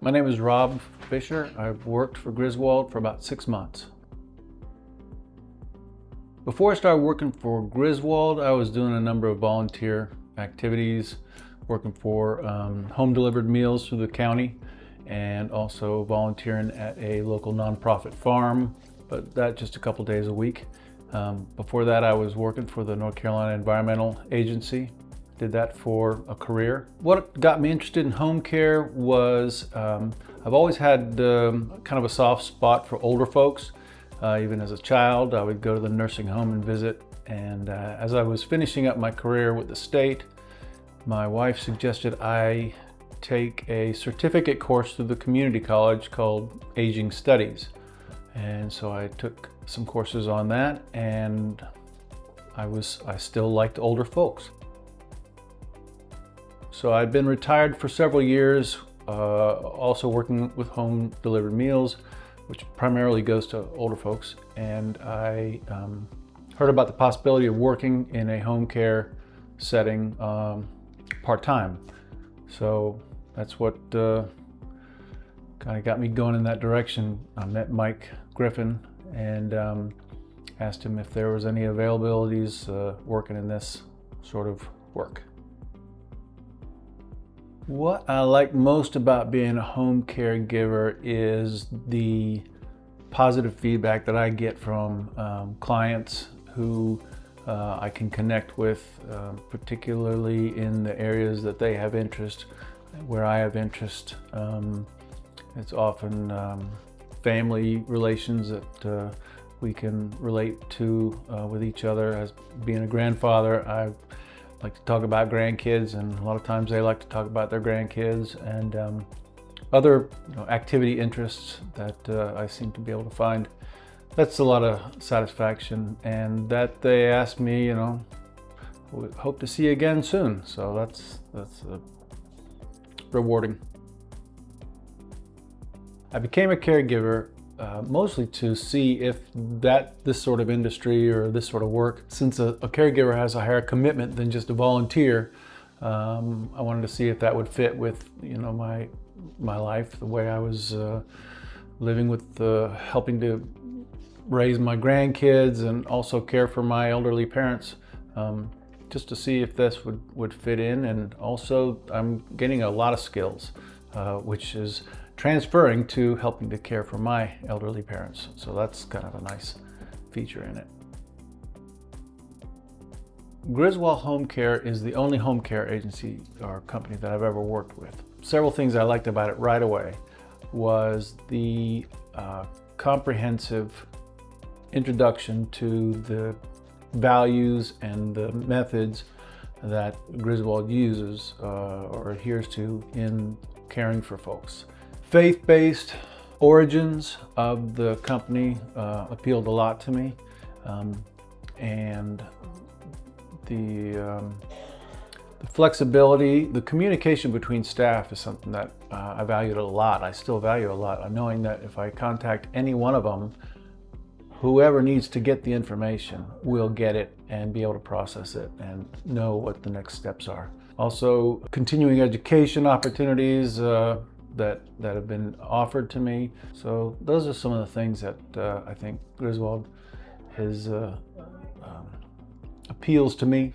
My name is Rob Fisher. I've worked for Griswold for about 6 months. Before I started working for Griswold, I was doing a number of volunteer activities, working for home delivered meals through the county and also volunteering at a local nonprofit farm, but that just a couple days a week. Before that, I was working for the North Carolina Environmental Agency. Did that for a career. What got me interested in home care was I've always had kind of a soft spot for older folks. Even as a child, I would go to the nursing home and visit. And as I was finishing up my career with the state, my wife suggested I take a certificate course through the community college called Aging Studies. And so I took some courses on that, and I still liked older folks. So I'd been retired for several years, also working with home delivered meals, which primarily goes to older folks. And I heard about the possibility of working in a home care setting part-time. So that's what kind of got me going in that direction. I met Mike Griffin and asked him if there was any availabilities working in this sort of work. What I like most about being a home caregiver is the positive feedback that I get from clients who I can connect with, particularly in the areas that they have interest, where I have interest. It's often family relations that we can relate to with each other. As being a grandfather, I like to talk about grandkids, and a lot of times they like to talk about their grandkids and other activity interests that I seem to be able to find. That's a lot of satisfaction, and that they ask me, we hope to see you again soon. So that's rewarding. I became a caregiver mostly to see if this sort of industry or this sort of work, since a caregiver has a higher commitment than just a volunteer, I wanted to see if that would fit with my life, the way I was living with helping to raise my grandkids and also care for my elderly parents, just to see if this would fit in. And also I'm getting a lot of skills, which is transferring to helping to care for my elderly parents. So that's kind of a nice feature in it. Griswold Home Care is the only home care agency or company that I've ever worked with. Several things I liked about it right away was the comprehensive introduction to the values and the methods that Griswold uses or adheres to in caring for folks. Faith-based origins of the company appealed a lot to me, and the flexibility, the communication between staff is something that I valued a lot. I still value a lot, knowing that if I contact any one of them, whoever needs to get the information will get it and be able to process it and know what the next steps are. Also, continuing education opportunities that have been offered to me. So those are some of the things that I think Griswold appeals to me.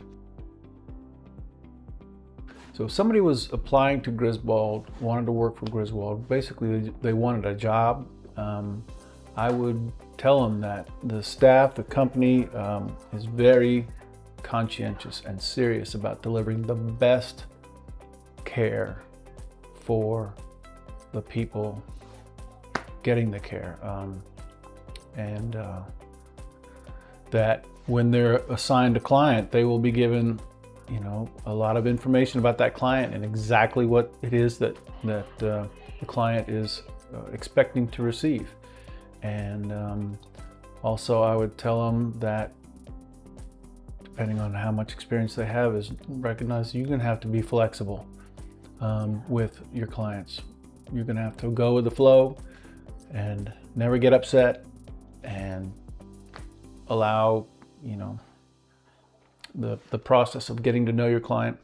So if somebody was applying to Griswold, wanted to work for Griswold, basically they wanted a job, I would tell them that the staff, the company is very conscientious and serious about delivering the best care for the people getting the care, and that when they're assigned a client, they will be given a lot of information about that client and exactly what it is that the client is expecting to receive. And also I would tell them that depending on how much experience they have, is recognize you're going to have to be flexible with your clients. You're going to have to go with the flow and never get upset, and allow the process of getting to know your client